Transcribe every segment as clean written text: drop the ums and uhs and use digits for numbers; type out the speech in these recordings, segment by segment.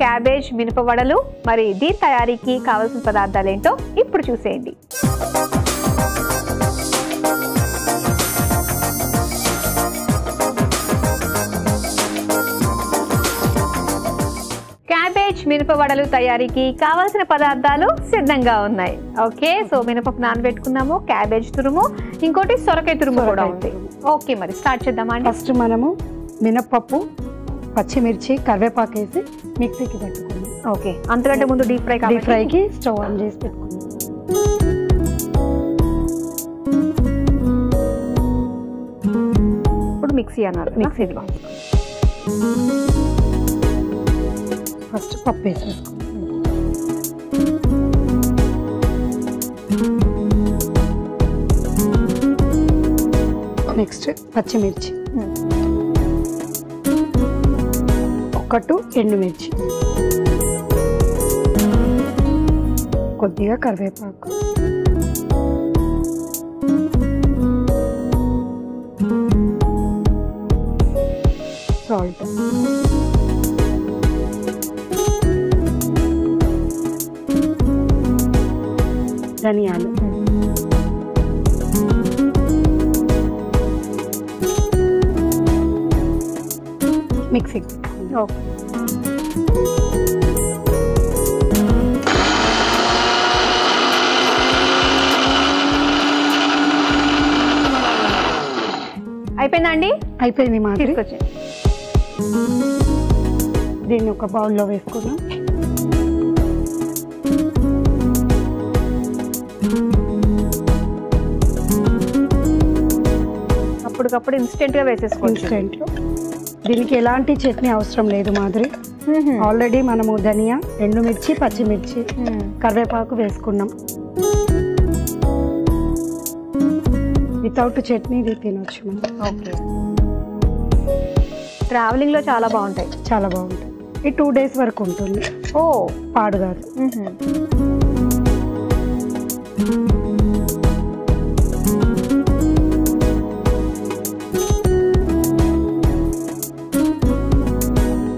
Cabbage మినప వడలు. మరి దీని తయారీకి కావాల్సిన పదార్థాలు ఏంటో ఇప్పుడు చూసేయండి. క్యాబేజ్ మినప వడలు తయారీకి కావాల్సిన పదార్థాలు సిద్ధంగా ఉన్నాయి. ఓకే, సో మినపప్పు నానబెట్టుకున్నాము, క్యాబేజ్ తురుము, ఇంకోటి సొరకాయ తురుము కూడా ఉంది. ఓకే, మరి స్టార్ట్ చేద్దామా అండి? ఫస్ట్ మనము మినపప్పు, పచ్చిమిర్చి, కరివేపాకు వేసి మిక్సీకి పెట్టుకున్నాం. ఓకే, అంతకంటే ముందు డీప్ ఫ్రైకి స్టవ్ ఆన్ చేసి పెట్టుకున్నాం. ఇప్పుడు మిక్సీ అన్నారు. మిక్సీలో ఫస్ట్ పప్పు వేసేసుకున్నాం. నెక్స్ట్ పచ్చిమిర్చి, ఒకటి ఎండుమిర్చి, కొద్దిగా కరివేపాకు, సాల్ట్, ధనియాలు, మిక్సీ. ఓకే, అయిపోయిందా అండి? అయిపోయింది మాదిరి. తీసుకొచ్చి దీన్ని ఒక బౌల్లో వేసుకున్నాం. అప్పటికప్పుడు ఇన్స్టెంట్ గా వేసేసుకోవచ్చు. ఇన్స్టెంట్లో దీనికి ఎలాంటి చట్నీ అవసరం లేదు మాదిరి. ఆల్రెడీ మనము ధనియా, ఎండుమిర్చి, పచ్చిమిర్చి, కరివేపాకు వేసుకున్నాం. వితౌట్ చట్నీ తినొచ్చు మనం. ఓకే, ట్రావెలింగ్ లో చాలా బాగుంటాయి. చాలా బాగుంటుంది. ఈ 2 days వరకు ఉంటుంది. ఓ, పాడు కాదు.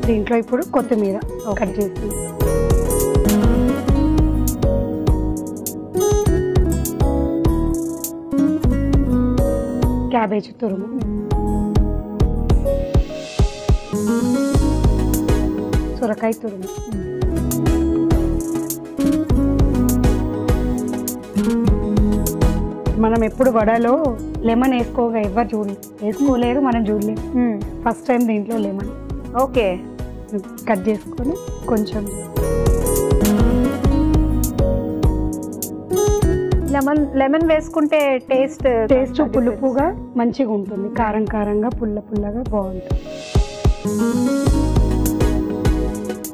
దీంట్లో ఇప్పుడు కొత్తిమీర కట్ చేసి, క్యాబేజ్ తురుము, సొరకాయ తురుము, మనం ఎప్పుడు వడలో లెమన్ ఎవరు వేసుకోలేరు, మనం చూడలేము. ఫస్ట్ టైం దీంట్లో లెమన్. ఓకే, కట్ చేసుకొని కొంచెం లెమన్ వేసుకుంటే టేస్ట్ పులుపుగా మంచిగా ఉంటుంది. కారం కారంగా, పుల్లగా బాగుంటుంది.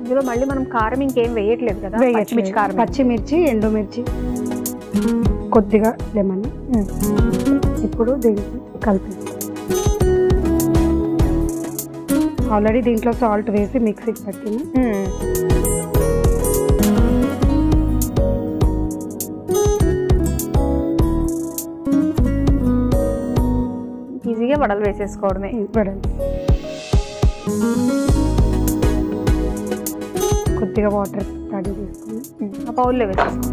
ఇందులో మళ్ళీ మనం కారం ఇంకేం వేయట్లేదు కదా? పచ్చిమిర్చి, ఎండుమిర్చి, కొద్దిగా లెమన్. ఇప్పుడు దీనికి కలిపి, ఆల్రెడీ దీంట్లో సాల్ట్ వేసి మిక్సీకి పట్టింది. ఈజీగా వడలు వేసేసుకోవడమే. వడలు కొద్దిగా వాటర్ రెడీ చేసుకుని ఆ బౌల్లో వేసేసుకో.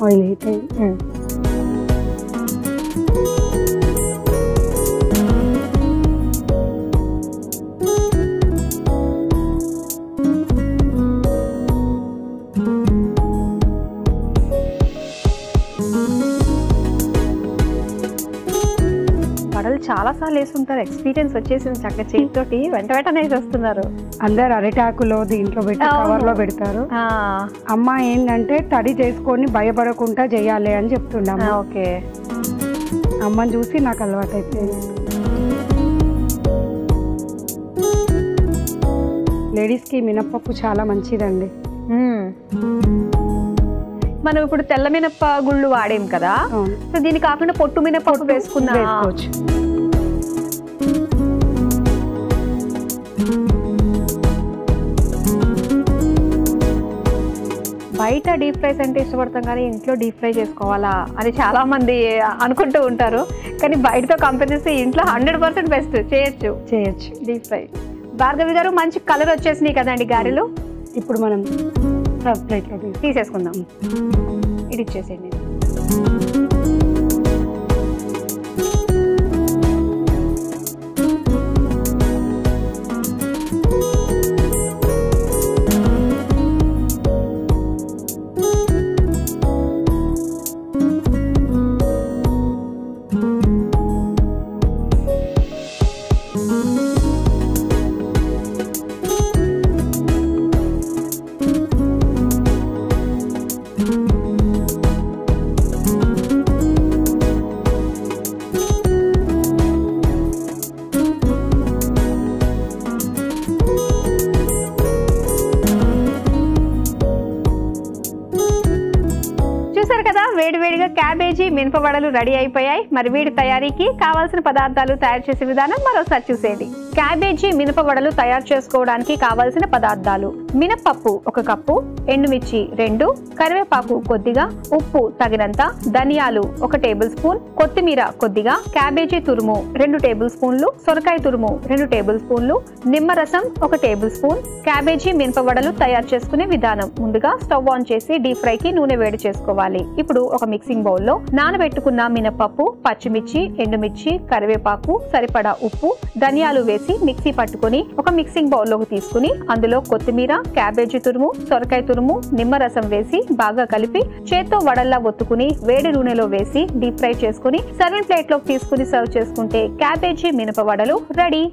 ఆయిల్ హీట్ అయ్యి వడలు చాలా సార్లు వేస్తుంటారు. ఎక్స్పీరియన్స్ వచ్చేసింది. చక్కగా చేతితోటి వెంటనే వేసేస్తున్నారు అందరు. అరిటాకులో దీంట్లో పెట్టి కవర్లో పెడతారు. అమ్మ ఏంటంటే తడి చేసుకొని భయపడకుండా చేయాలి అని చెప్తున్నాము. ఓకే, అమ్మని చూసి నాకు అలవాటు అయిపోయింది. లేడీస్కి మినప్పప్పు చాలా మంచిదండి. మనం ఇప్పుడు తెల్ల మినప్ప గుళ్ళు వాడేం కదా, సో దీని కాకుండా పొట్టు మినప్పప్పు వేసుకోవచ్చు. బయట డీప్ ఫ్రైస్ అంటే ఇష్టపడతాం కానీ ఇంట్లో డీప్ ఫ్రై చేసుకోవాలా అని చాలా మంది అనుకుంటూ ఉంటారు. కానీ బయటతో కంపేర్ చేస్తే ఇంట్లో 100% బెస్ట్. చేయొచ్చు డీప్ ఫ్రై. భార్గవి గారు మంచి కలర్ వచ్చేసినాయి కదండి గారెలు. ఇప్పుడు మనం సర్వ్ ప్లేట్లో తీసేసుకుందాం. ఇది ఇచ్చేసేయండి. చూసారు కదా, వేడివేడిగా క్యాబేజీ మినపవడలు రెడీ అయిపోయాయి. మరి వీటి తయారీకి కావాల్సిన పదార్థాలు తయారు చేసే విధానం మరోసారి చూసేయండి. క్యాబేజీ మినపవడలు తయారు చేసుకోవడానికి కావాల్సిన పదార్థాలు: మినపప్పు 1 కప్పు, ఎండుమిర్చి 2, కరివేపాకు కొద్దిగా, ఉప్పు తగినంత, ధనియాలు 1 టేబుల్ స్పూన్, కొత్తిమీర కొద్దిగా, క్యాబేజీ తురుము 2 టేబుల్ స్పూన్లు, సొరకాయ తురుము 2 టేబుల్ స్పూన్లు, నిమ్మరసం 1 టేబుల్ స్పూన్. క్యాబేజీ మినపవడలు తయారు చేసుకునే విధానం: ముందుగా స్టవ్ ఆన్ చేసి డీప్ ఫ్రై కి నూనె వేడి చేసుకోవాలి. ఇప్పుడు ఒక మిక్సింగ్ బౌల్ లో నానబెట్టుకున్న మినపప్పు, పచ్చిమిర్చి, ఎండుమిర్చి, కరివేపాకు, సరిపడా ఉప్పు, ధనియాలు వేసి మిక్సీ పట్టుకుని ఒక మిక్సింగ్ బౌల్ లోకి తీసుకుని అందులో కొత్తిమీర, క్యాబేజీ తురుము, సొరకాయ తురుము, నిమ్మరసం వేసి బాగా కలిపి చేత్తో వడల్లా ఒత్తుకుని వేడి నూనెలో వేసి డీప్ ఫ్రై చేసుకుని సర్వింగ్ ప్లేట్ లోకి తీసుకుని సర్వ్ చేసుకుంటే క్యాబేజీ మినపవడలు రెడీ.